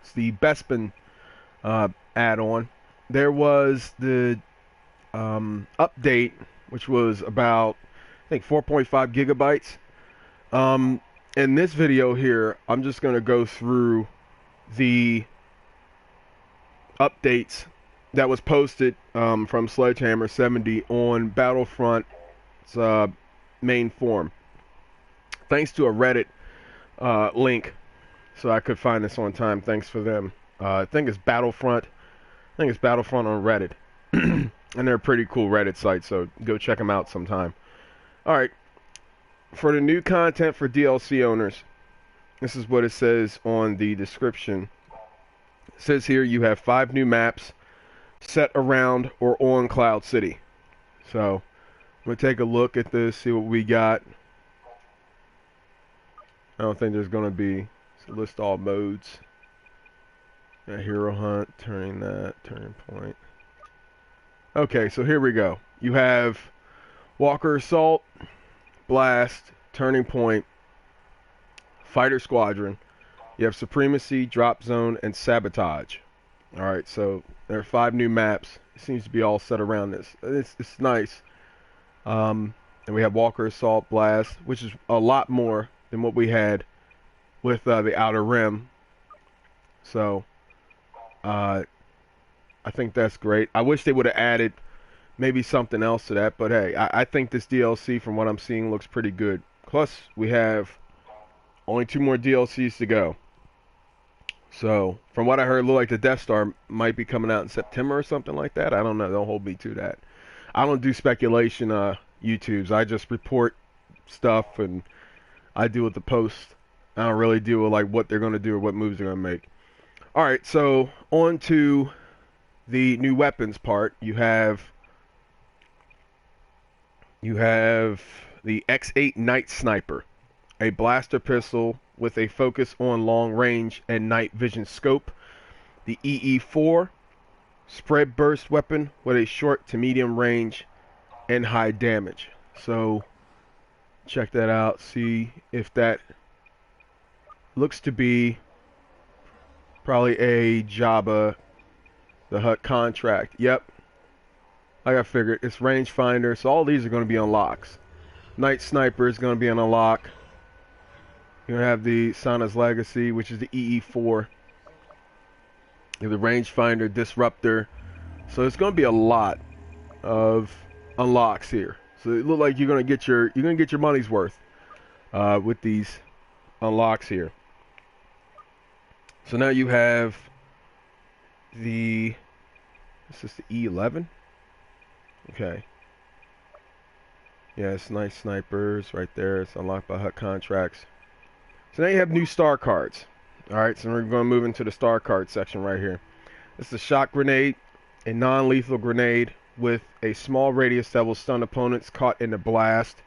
It's the Bespin add-on. There was the update, which was about, I think, 4.5 gigabytes. In this video here, I'm just going to go through the updates that was posted from Sledgehammer 70 on Battlefront's main forum. Thanks to a Reddit link, so I could find this on time. Thanks for them. I think it's Battlefront. I think it's Battlefront on Reddit. And they're a pretty cool Reddit site, so go check them out sometime. Alright, for the new content for DLC owners, this is what it says on the description. It says here you have 5 new maps set around or on Cloud City. So, I'm going to take a look at this, see what we got. I don't think there's going to be, so list all modes. Hero Hunt, turning point. Okay, so here we go. You have Walker Assault, Blast, Turning Point, Fighter Squadron. You have Supremacy, Drop Zone, and Sabotage. Alright, so there are 5 new maps. It seems to be all set around this. It's nice. And we have Walker Assault, Blast, which is a lot more than what we had with the Outer Rim. So, I think that's great. I wish they would have added maybe something else to that, but hey, I think this DLC, from what I'm seeing, looks pretty good. Plus, we have only 2 more DLCs to go. So, from what I heard, it looked like the Death Star might be coming out in September or something like that. I don't know. Don't hold me to that. I don't do speculation YouTubes. I just report stuff, and I deal with the post. I don't really deal with like what they're going to do or what moves they're going to make. Alright, so on to the new weapons part. You have the X8 Night Sniper, a blaster pistol with a focus on long range and night vision scope. The EE4 spread burst weapon with a short to medium range and high damage. So check that out, see if that looks to be probably a Jabba the Hutt contract. Yep, like I figured, it's rangefinder, so all these are going to be unlocks. Night Sniper is going to be an unlock. You're going to have the Sana's Legacy, which is the EE4. You have the rangefinder, Disruptor. So it's going to be a lot of unlocks here. So it looks like you're going to get your money's worth with these unlocks here. So now you have the, this is the E11. Okay. Yeah, it's Night Snipers right there. It's unlocked by Hutt contracts. So now you have new star cards. Alright, so we're going to move into the star card section right here. It's the Shock Grenade, a non-lethal grenade with a small radius that will stun opponents caught in the blast.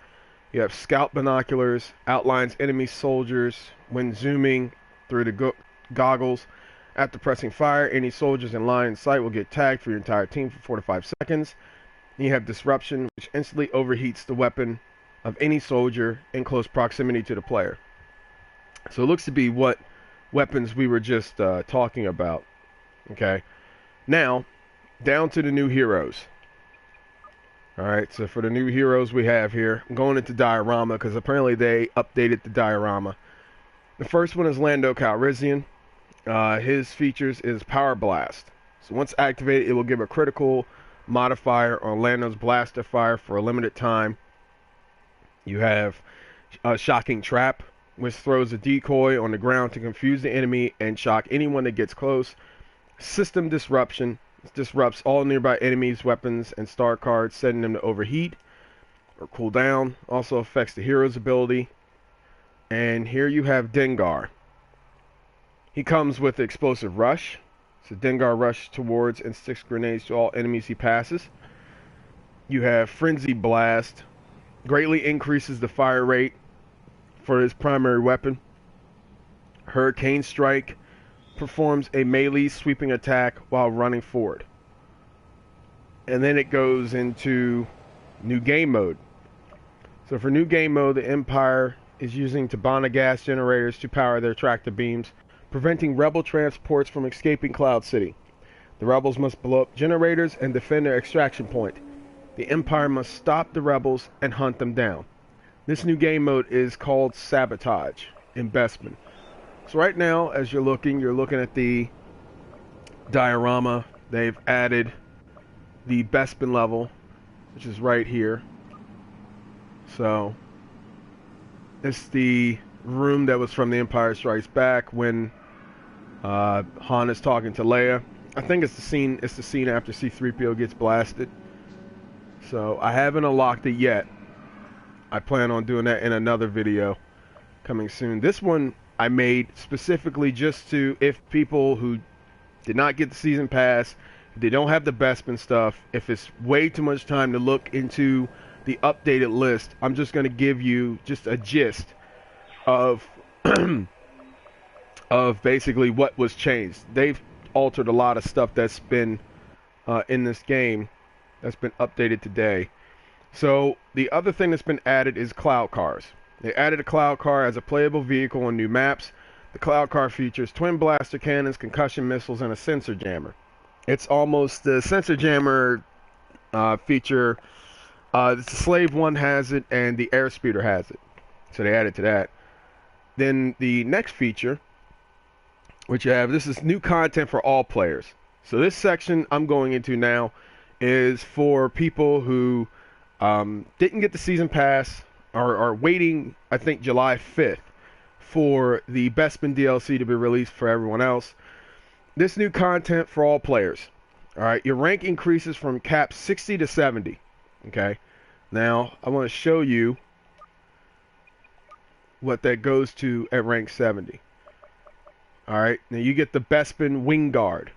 You have Scout Binoculars, outlines enemy soldiers when zooming through the goggles. After pressing fire, any soldiers in line of sight will get tagged for your entire team for 4 to 5 seconds. And you have Disruption, which instantly overheats the weapon of any soldier in close proximity to the player. So it looks to be what weapons we were just talking about. Okay. Now, down to the new heroes. Alright, so for the new heroes we have here, I'm going into diorama because apparently they updated the diorama. The first one is Lando Calrissian. His features is Power Blast. So once activated, it will give a critical modifier on Lando's blaster fire for a limited time. You have Shocking Trap, which throws a decoy on the ground to confuse the enemy and shock anyone that gets close. System Disruption. Disrupts all nearby enemies, weapons, and star cards, setting them to overheat or cool down. Also affects the hero's ability. And here you have Dengar. He comes with Explosive Rush. So Dengar rushes towards and sticks grenades to all enemies he passes. You have Frenzy Blast. Greatly increases the fire rate for his primary weapon. Hurricane Strike. Performs a melee sweeping attack while running forward. And then it goes into new game mode. So for new game mode, the Empire is using Tabana gas generators to power their tractor beams, preventing rebel transports from escaping Cloud City. The rebels must blow up generators and defend their extraction point. The Empire must stop the rebels and hunt them down. This new game mode is called Sabotage in Bespin. So right now, as you're looking at the diorama. They've added the Bespin level, which is right here. So it's the room that was from The Empire Strikes Back when Han is talking to Leia. I think it's the scene. It's the scene after C-3PO gets blasted. So I haven't unlocked it yet. I plan on doing that in another video coming soon. This one I made specifically just to, if people who did not get the season pass, they don't have the Bespin stuff, if it's way too much time to look into the updated list, I'm just going to give you just a gist of of basically what was changed. They've altered a lot of stuff that's been in this game that's been updated today. So the other thing that's been added is cloud cars. They added a cloud car as a playable vehicle on new maps. The cloud car features twin blaster cannons, concussion missiles, and a sensor jammer. It's almost the sensor jammer feature. The Slave 1 has it, and the Airspeeder has it. So they added to that. Then the next feature, which you have, this is new content for all players. So this section I'm going into now is for people who didn't get the season pass or are waiting, I think, July 5th for the Bespin DLC to be released for everyone else. This new content for all players. All right, your rank increases from cap 60 to 70. Okay, now I want to show you what that goes to at rank 70. All right, now you get the Bespin Wing Guard.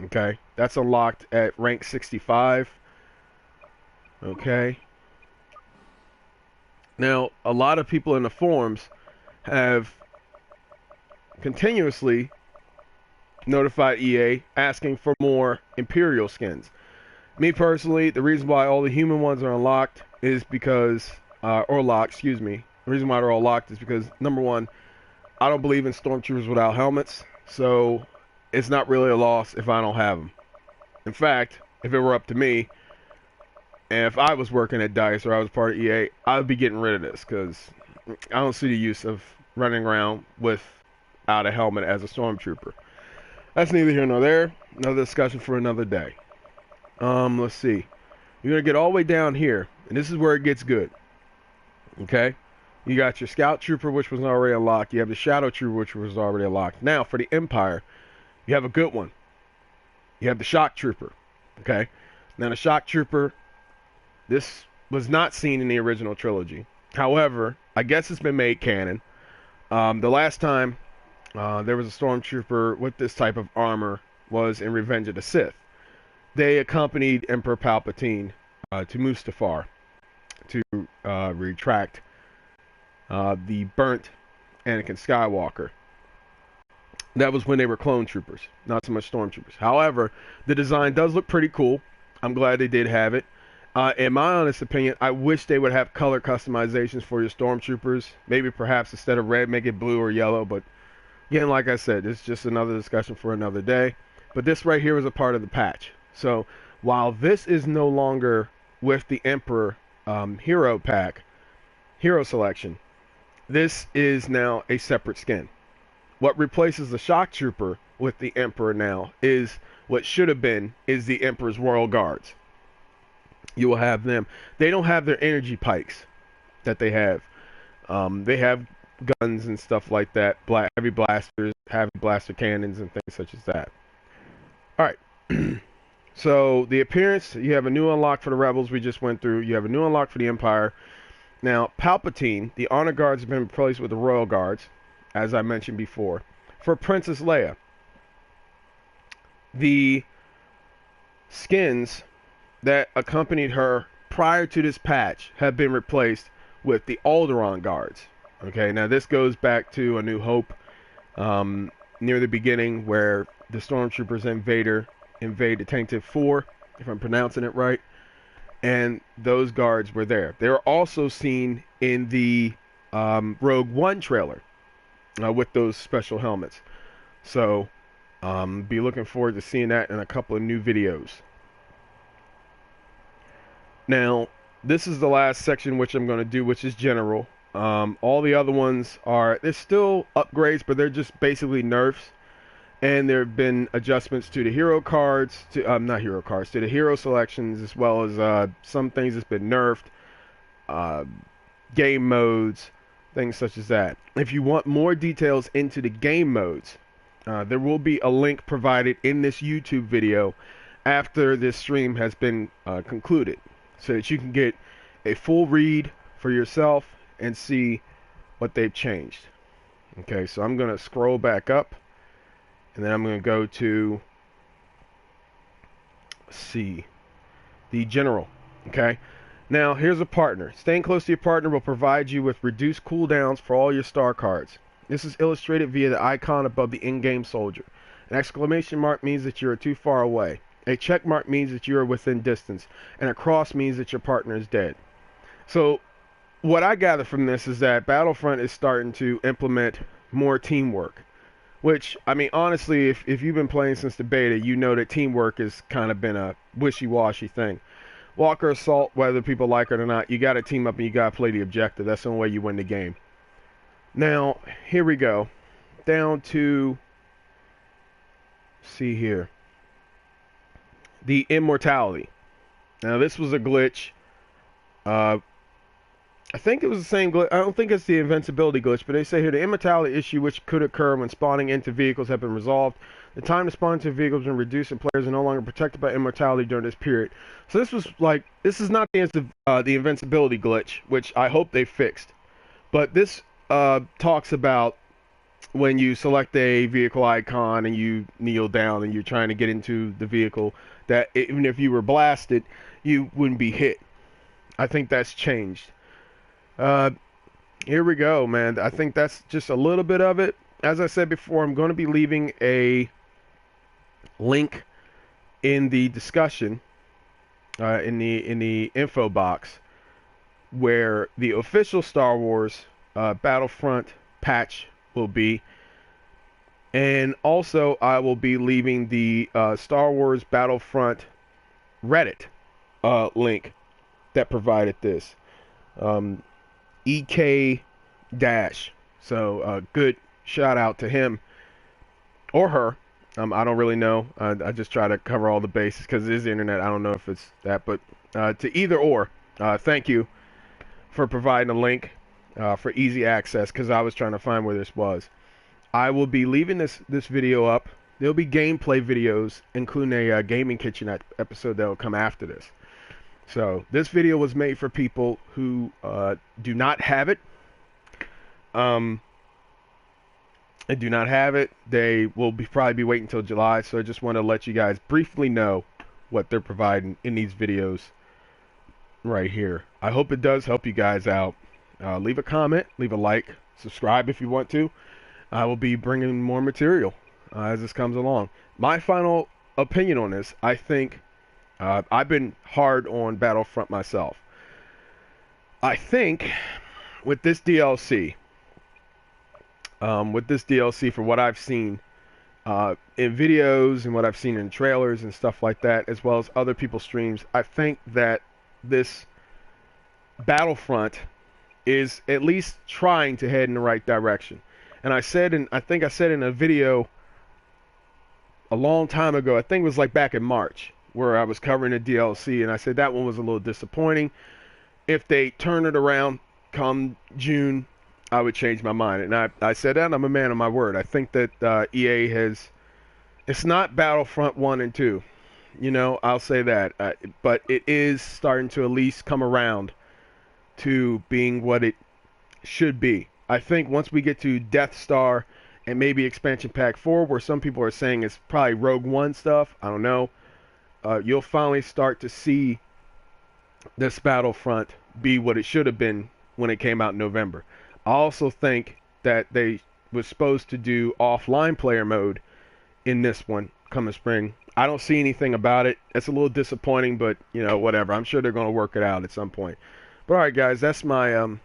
Okay, that's unlocked at rank 65. Okay. Now, a lot of people in the forums have continuously notified EA asking for more Imperial skins. Me personally, the reason why all the human ones are unlocked is because, or locked, excuse me. The reason why they're all locked is because, number one, I don't believe in stormtroopers without helmets, so it's not really a loss if I don't have them. In fact, if it were up to me, and if I was working at DICE or I was part of EA, I would be getting rid of this because I don't see the use of running around without a helmet as a stormtrooper. That's neither here nor there. Another discussion for another day. Let's see. You're going to get all the way down here, and this is where it gets good. Okay? You got your Scout Trooper, which was already unlocked. You have the Shadow Trooper, which was already unlocked. Now, for the Empire, you have a good one. You have the Shock Trooper. Okay? Now, the Shock Trooper, this was not seen in the original trilogy. However, I guess it's been made canon. The last time there was a stormtrooper with this type of armor was in Revenge of the Sith. They accompanied Emperor Palpatine to Mustafar to retract the burnt Anakin Skywalker. That was when they were clone troopers, not so much stormtroopers. However, the design does look pretty cool. I'm glad they did have it. In my honest opinion, I wish they would have color customizations for your stormtroopers. Maybe perhaps instead of red, make it blue or yellow. But again, like I said, it's just another discussion for another day. But this right here is a part of the patch. So while this is no longer with the Emperor hero pack, hero selection, this is now a separate skin. What replaces the Shock Trooper with the Emperor now is what should have been is the Emperor's Royal Guards. You will have them. They don't have their energy pikes that they have. They have guns and stuff like that. Heavy blasters, heavy blaster cannons, and things such as that. All right. So the appearance, you have a new unlock for the Rebels we just went through. You have a new unlock for the Empire. Now, Palpatine, the Honor Guards have been replaced with the Royal Guards, as I mentioned before. For Princess Leia, the skins that accompanied her prior to this patch have been replaced with the Alderaan Guards. Okay, now this goes back to A New Hope, near the beginning where the Stormtroopers and Vader invade the Tantive 4, if I'm pronouncing it right, and those guards were there. They were also seen in the Rogue One trailer with those special helmets. So be looking forward to seeing that in a couple of new videos. Now, this is the last section which I'm going to do, which is general. All the other ones they're still upgrades, but they're just basically nerfs. And there have been adjustments to the hero cards, not hero cards, to the hero selections, as well as some things that's been nerfed, game modes, things such as that. If you want more details into the game modes, there will be a link provided in this YouTube video after this stream has been concluded, so that you can get a full read for yourself and see what they've changed. Okay, so I'm going to scroll back up, and then I'm going to go to, the general. Okay, now here's a partner. Staying close to your partner will provide you with reduced cooldowns for all your star cards. This is illustrated via the icon above the in-game soldier. An exclamation mark means that you are too far away. A check mark means that you are within distance. And a cross means that your partner is dead. So what I gather from this is that Battlefront is starting to implement more teamwork. Which, I mean, honestly, if you've been playing since the beta, you know that teamwork has kind of been a wishy-washy thing. Walker Assault, whether people like it or not, you got to team up and you got to play the objective. That's the only way you win the game. Now, here we go. Down to, see here, the immortality. Now, this was a glitch. I think it was the same glitch. I don't think it's the invincibility glitch, but they say here the immortality issue which could occur when spawning into vehicles have been resolved. The time to spawn into vehicles has been reduced, and players are no longer protected by immortality during this period. So this is not the invincibility glitch, which I hope they fixed. But this talks about when you select a vehicle icon and you kneel down and you're trying to get into the vehicle, that even if you were blasted, you wouldn't be hit. I think that's changed. Here we go, man. I think that's just a little bit of it. As I said before, I'm going to be leaving a link in the discussion, in the info box, where the official Star Wars Battlefront patch will be, and also I will be leaving the Star Wars Battlefront Reddit link that provided this. EK Dash. So good shout out to him or her. I don't really know. I just try to cover all the bases because it is the internet. I don't know if it's that, but to either or, thank you for providing a link for easy access, because I was trying to find where this was. I will be leaving this video up. There'll be gameplay videos, including a gaming kitchen episode that will come after this. So this video was made for people who do not have it. They do not have it. They will probably be waiting until July. So I just want to let you guys briefly know what they're providing in these videos right here. I hope it does help you guys out. Leave a comment, leave a like, subscribe if you want to. I will be bringing more material as this comes along. My final opinion on this, I think, I've been hard on Battlefront myself. I think with this DLC, for what I've seen in videos and what I've seen in trailers and stuff like that, as well as other people's streams, I think that this Battlefront is at least trying to head in the right direction. And I think I said in a video a long time ago, I think it was like back in March, where I was covering a DLC, and I said that one was a little disappointing. If they turn it around come June, I would change my mind. And I said that, and I'm a man of my word. I think that EA has... It's not Battlefront 1 and 2. You know, I'll say that. But it is starting to at least come around to being what it should be. I think once we get to Death Star and maybe Expansion Pack 4, where some people are saying it's probably Rogue One stuff, I don't know, you'll finally start to see this Battlefront be what it should have been when it came out in November. I also think that they were supposed to do offline player mode in this one coming spring. I don't see anything about it. It's a little disappointing, but you know, whatever. I'm sure they're going to work it out at some point. But all right, guys, that's my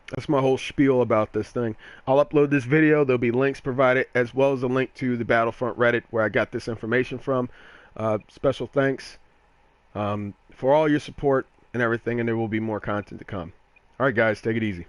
That's my whole spiel about this thing. I'll upload this video. There'll be links provided, as well as a link to the Battlefront Reddit where I got this information from. Special thanks for all your support and everything, and there will be more content to come. All right, guys, take it easy.